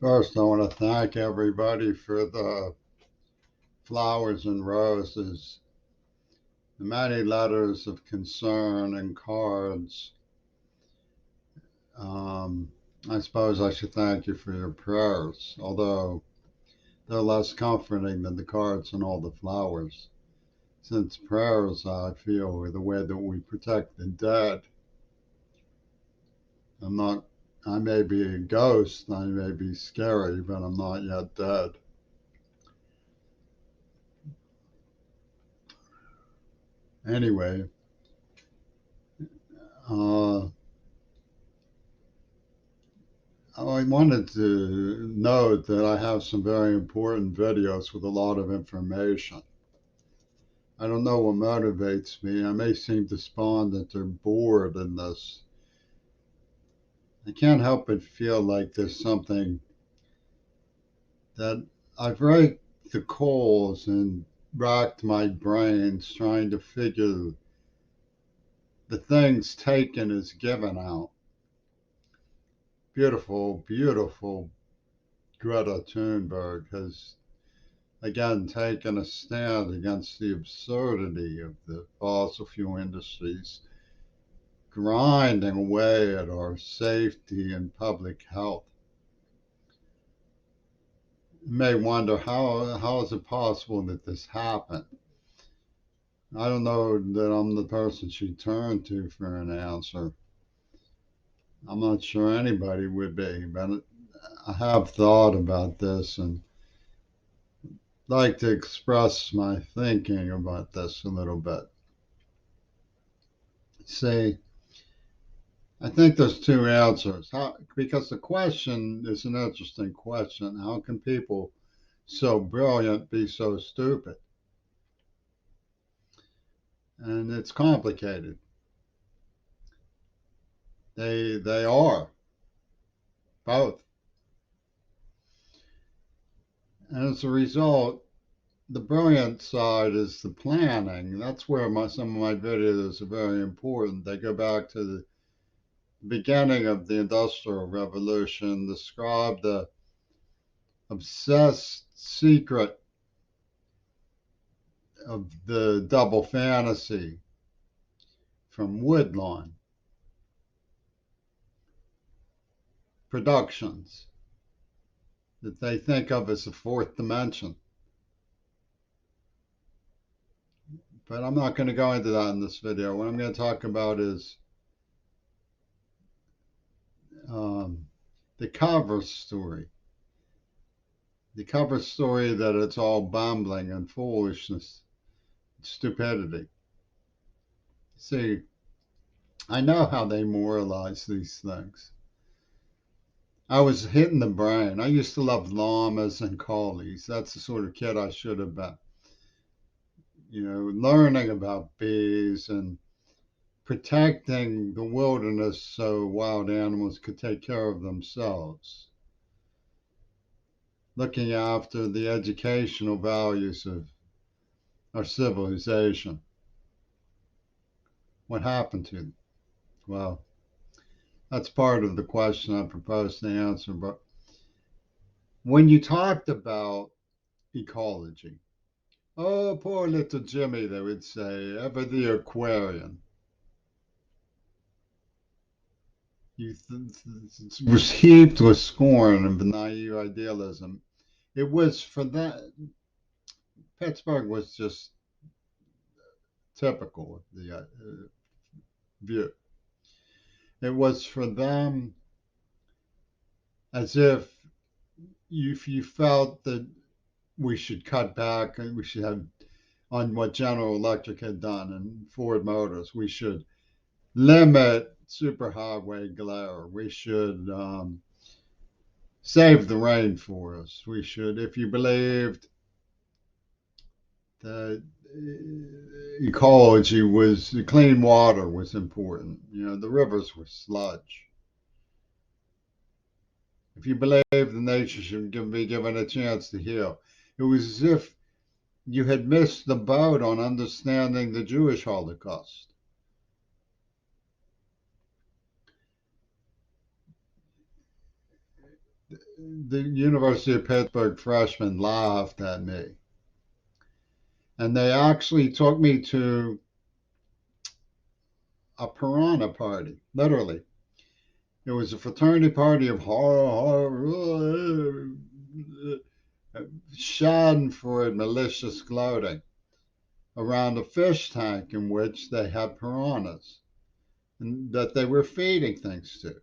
First, I want to thank everybody for the flowers and roses, the many letters of concern and cards. Um, I suppose I should thank you for your prayers, although they're less comforting than the cards and all the flowers. Since prayers, I feel, are the way that we protect the dead. I'm not, I may be a ghost, I may be scary, but I'm not yet dead. Anyway, uh, I wanted to note that I have some very important videos with a lot of information. I don't know what motivates me. I may seem despondent or bored in this. I can't help but feel like there's something that I've raked the coals and racked my brains trying to figure the things taken as given out. Beautiful, beautiful Greta Thunberg has again taken a stand against the absurdity of the fossil fuel industries grinding away at our safety and public health. You may wonder how is it possible that this happened? I don't know that I'm the person she turned to for an answer. I'm not sure anybody would be, but I have thought about this and like to express my thinking about this a little bit. See, I think there's two answers. Because the question is an interesting question. How can people so brilliant be so stupid? And it's complicated. They are both. And as a result, the brilliant side is the planning. That's where some of my videos are very important. They go back to the beginning of the Industrial Revolution, describe the obsessed secret of the double fantasy from Woodlawn Productions that they think of as the fourth dimension. But I'm not going to go into that in this video. What I'm going to talk about is um, the cover story. The cover story that it's all bumbling and foolishness, stupidity. See, I know how they moralize these things. I was hitting the brain. I used to love llamas and collies. That's the sort of kid I should have been. Learning about bees and protecting the wilderness so wild animals could take care of themselves, looking after the educational values of our civilization. What happened to them? Well, that's part of the question I propose to answer. But when you talked about ecology, oh, poor little Jimmy, they would say, ever the Aquarian. Was heaped with scorn and naive idealism. It was for that, Pittsburgh was just typical of the view. It was for them as if you felt that we should cut back and we should have on what General Electric had done and Ford Motors. We should limit superhighway glare. We should save the rainforest. We should, if you believed that ecology was clean water was important. The rivers were sludge. If you believed that nature should be given a chance to heal, it was as if you had missed the boat on understanding the Jewish Holocaust. the University of Pittsburgh freshmen laughed at me. And they actually took me to a piranha party, literally. It was a fraternity party of horror, schadenfreude, malicious gloating around a fish tank in which they had piranhas and that they were feeding things to.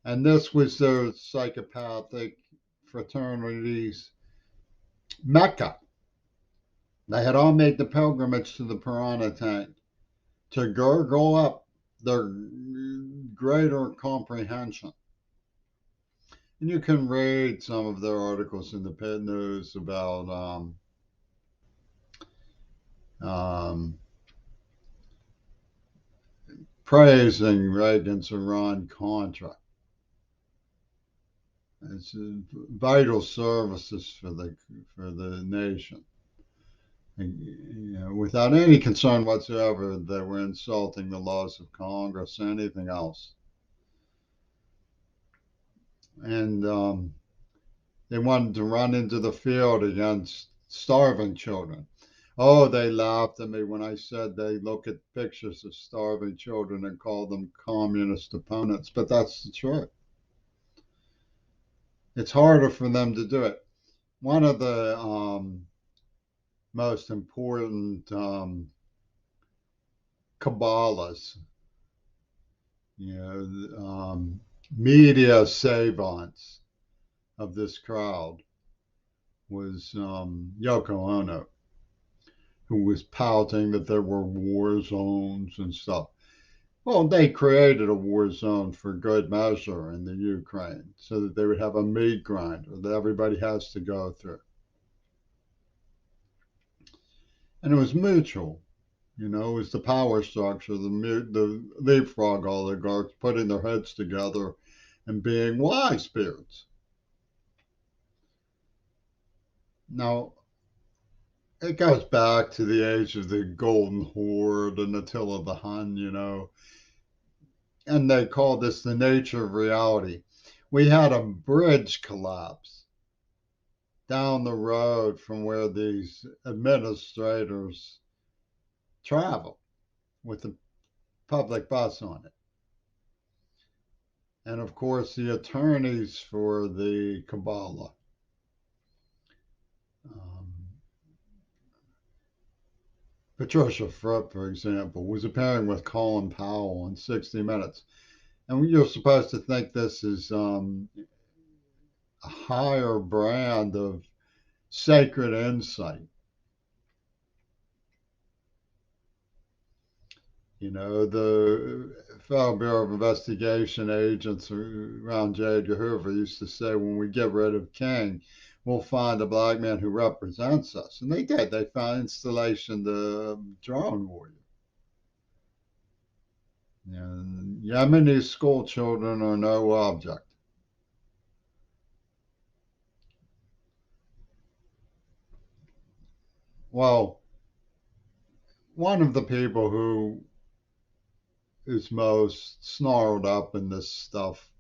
And this was their psychopathic fraternity's mecca. They had all made the pilgrimage to the piranha tank to gurgle up their greater comprehension. And you can read some of their articles in the Pitt News about um, praising Reagan's Iran-Contra. It's vital services for the nation. And, without any concern whatsoever that we're insulting the laws of Congress or anything else. And they wanted to run into the field against starving children. Oh, they laughed at me when I said they look at pictures of starving children and call them communist opponents, but that's the truth. It's harder for them to do it. One of the most important Kabbalahs, media savants of this crowd was Yoko Ono, who was pouting that there were war zones and stuff. Well, they created a war zone for good measure in the Ukraine so that they would have a meat grinder that everybody has to go through. And it was mutual. It was the power structure, the leapfrog oligarchs putting their heads together and being wise beards. Now, it goes back to the age of the Golden Horde and Attila the Hun, and they call this the nature of reality. We had a bridge collapse down the road from where these administrators travel with the public bus on it. And of course, the attorneys for the Kabbalah. Patricia Fripp, for example, was appearing with Colin Powell on 60 Minutes. And you're supposed to think this is a higher brand of sacred insight. The Federal Bureau of Investigation agents around J. Edgar Hoover used to say, when we get rid of King, we'll find a black man who represents us. And they did. They found Installation the Drone Warrior. And Yemeni school children are no object. Well, one of the people who is most snarled up in this stuff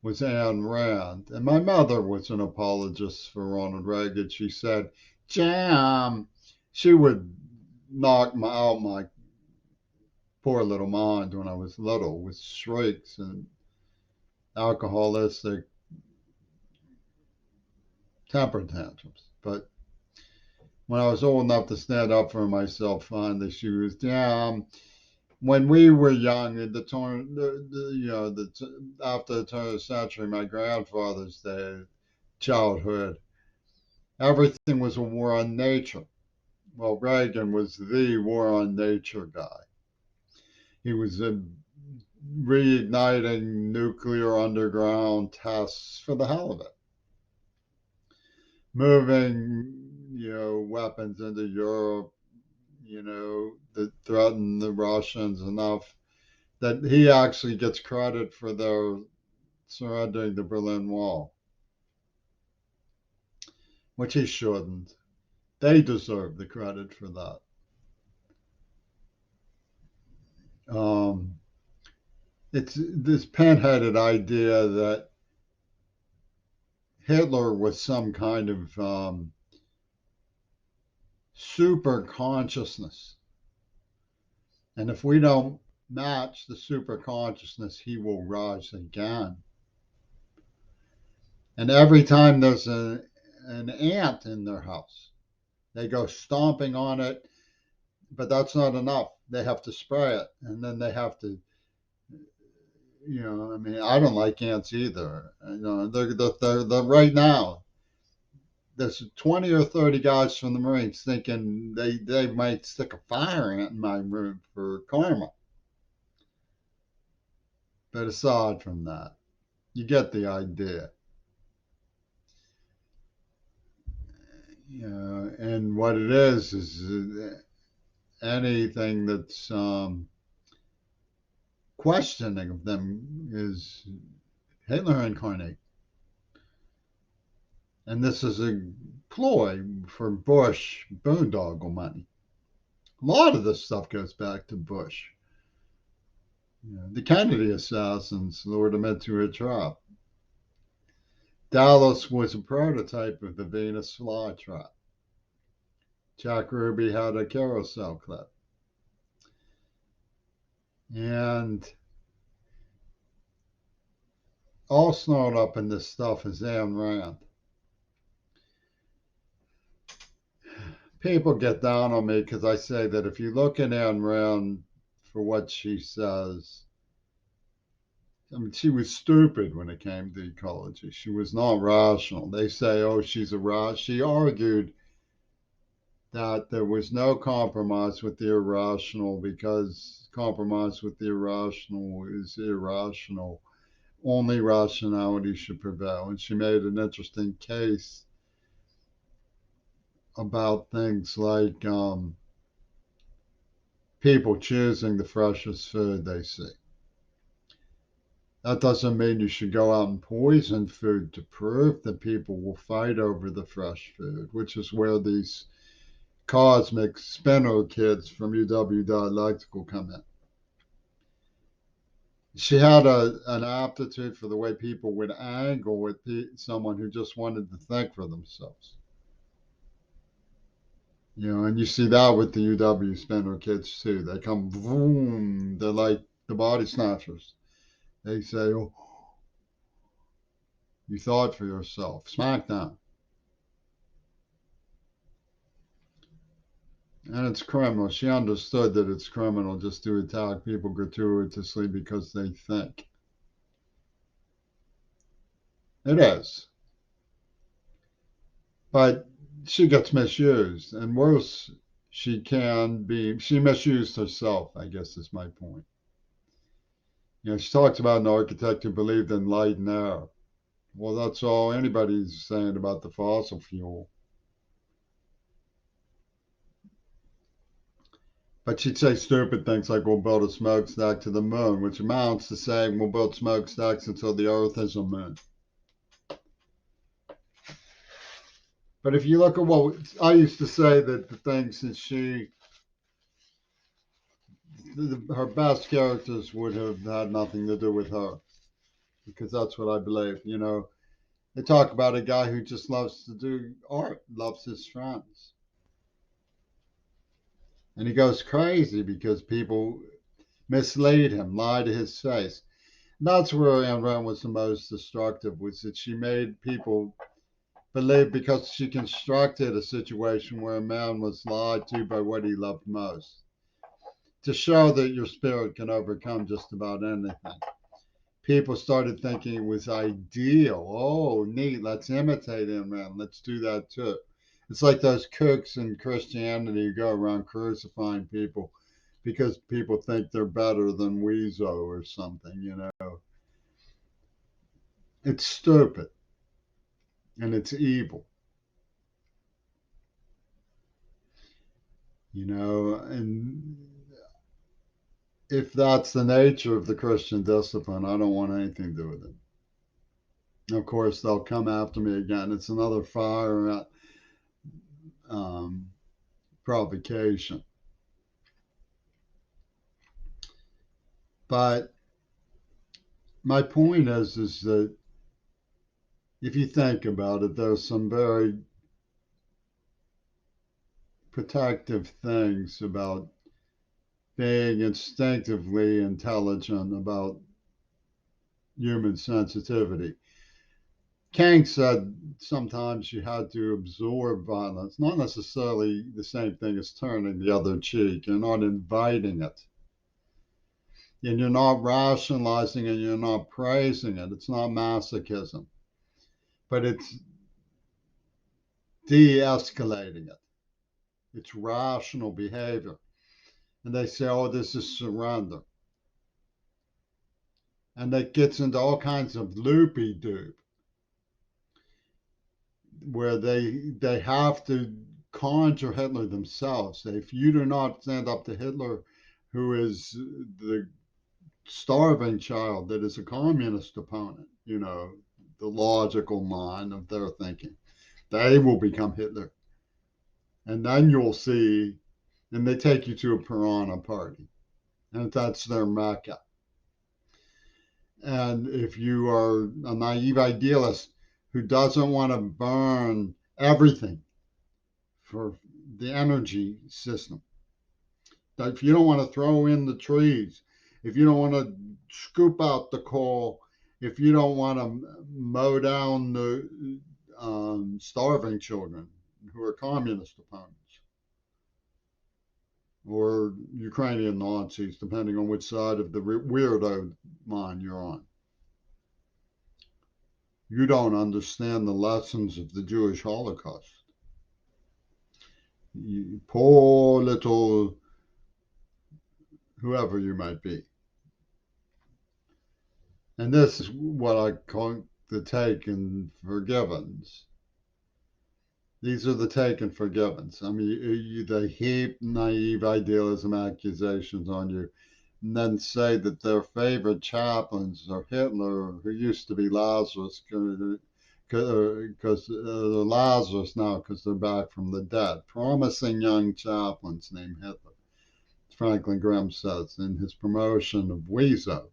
was Ayn Rand. And my mother was an apologist for Ronald Reagan. She said, Jam, she would knock out my poor little mind when I was little with shrieks and alcoholistic temper tantrums. But when I was old enough to stand up for myself, finally, she was, when we were young, in the turn, after the turn of the century, my grandfather's day, childhood, everything was a war on nature. Well, Reagan was the war on nature guy. He was reigniting nuclear underground tests for the hell of it, moving, weapons into Europe, that threaten the Russians enough that he actually gets credit for their surrendering the Berlin Wall, which he shouldn't. They deserve the credit for that. It's this pinheaded idea that Hitler was some kind of super consciousness. And if we don't match the super consciousness, he will rise again. And every time there's an ant in their house, they go stomping on it, but that's not enough. They have to spray it, and then they have to, I mean, I don't like ants either. They're right now. There's 20 or 30 guys from the Marines thinking they might stick a fire ant in my room for karma. But aside from that, you get the idea. And what it is anything that's questioning of them is Hitler incarnate. And this is a ploy for Bush boondoggle money. A lot of this stuff goes back to Bush. The Kennedy assassins lured him into a trap. Dallas was a prototype of the Venus flytrap. Jack Ruby had a carousel clip. And all snowed up in this stuff is Ayn Rand. People get down on me because I say that if you look at Ayn Rand for what she says, I mean, she was stupid when it came to ecology. She was not rational. They say, oh, she argued that there was no compromise with the irrational because compromise with the irrational is irrational. Only rationality should prevail. And she made an interesting case about things like people choosing the freshest food they see. That doesn't mean you should go out and poison food to prove that people will fight over the fresh food, which is where these cosmic spinner kids from UW Dialectical come in. She had an aptitude for the way people would angle with someone who just wanted to think for themselves. And you see that with the UW spinner kids too. They come, boom, they're like the body snatchers. They say, oh, you thought for yourself. Smackdown. And it's criminal. She understood that it's criminal just to attack people gratuitously because they think. It is. But she gets misused. And worse, she misused herself, I guess is my point. She talks about an architect who believed in light and air. Well, that's all anybody's saying about the fossil fuel. But she'd say stupid things like we'll build a smokestack to the moon, which amounts to saying we'll build smokestacks until the Earth is a moon. But if you look at what I used to say, that the things that her best characters would have had nothing to do with her, because that's what I believe. They talk about a guy who just loves to do art, loves his friends. And he goes crazy because people mislead him, lie to his face. And that's where Ayn Rand was the most destructive, was that she made people believe, because she constructed a situation where a man was lied to by what he loved most, to show that your spirit can overcome just about anything. People started thinking it was ideal. Oh, neat. Let's imitate Ayn Rand. Let's do that too. It's like those kooks in Christianity who go around crucifying people because people think they're better than Weezo or something. It's stupid and it's evil. And if that's the nature of the Christian discipline, I don't want anything to do with it. Of course, they'll come after me again. It's another fire provocation. But my point is that if you think about it, there's some very protective things about being instinctively intelligent about human sensitivity. King said sometimes you had to absorb violence, not necessarily the same thing as turning the other cheek. You're not inviting it. And you're not rationalizing it, you're not praising it. It's not masochism, but it's de escalating it. It's rational behavior. And they say, oh, this is surrender. And that gets into all kinds of loopy doop where they have to conjure Hitler themselves. If you do not stand up to Hitler, who is the starving child that is a communist opponent, the logical mind of their thinking, they will become Hitler. And then you'll see, and they take you to a piranha party, and that's their mecca. And if you are a naive idealist who doesn't want to burn everything for the energy system, if you don't want to throw in the trees, if you don't want to scoop out the coal, if you don't want to mow down the starving children who are communist opponents or Ukrainian Nazis, depending on which side of the weirdo line you're on. You don't understand the lessons of the Jewish Holocaust. You poor little whoever you might be. And this is what I call the taken forgivens. These are the taken forgivens. I mean, they heap naive idealism accusations on you and then say that their favorite chaplains are Hitler, who used to be Lazarus, because they're Lazarus now because they're back from the dead. Promising young chaplains named Hitler, Franklin Graham says in his promotion of Weezo.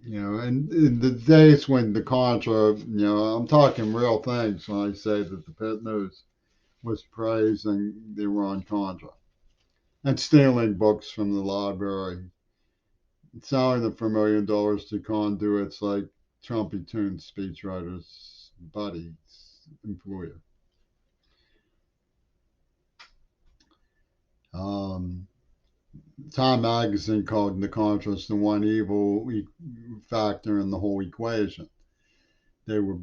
And in the days when the Contra, I'm talking real things when I say that the Pit News was praising the Iran Contra and stealing books from the library, selling them for $1 million to conduits like Trumpy Toon speechwriter's buddy, employer. Time magazine called the Contras the one evil factor in the whole equation. They were,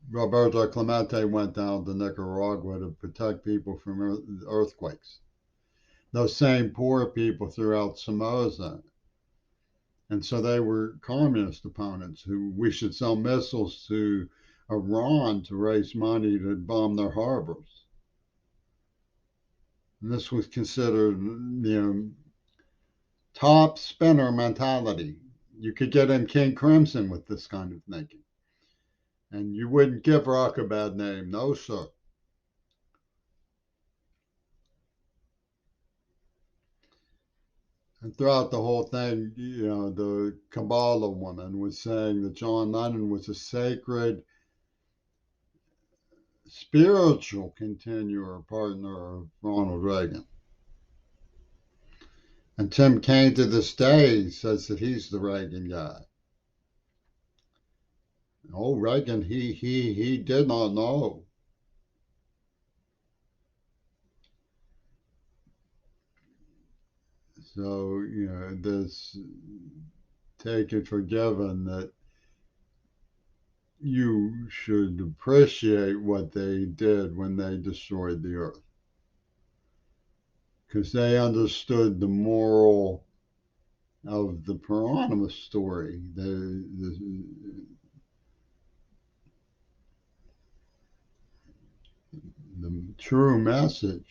Roberto Clemente went down to Nicaragua to protect people from earthquakes. Those same poor people throughout Somoza. And so they were communist opponents who we should sell missiles to Iran to raise money to bomb their harbors. And this was considered, top spinner mentality. You could get in King Crimson with this kind of thinking. And you wouldn't give rock a bad name. No, sir. And throughout the whole thing, the Kabbalah woman was saying that John Lennon was a sacred spiritual continuer partner of Ronald Reagan. And Tim Kaine to this day says that he's the Reagan guy. Oh, Reagan, he did not know. So, this take it for given that you should appreciate what they did when they destroyed the earth. Because they understood the moral of the Piranha story. The true message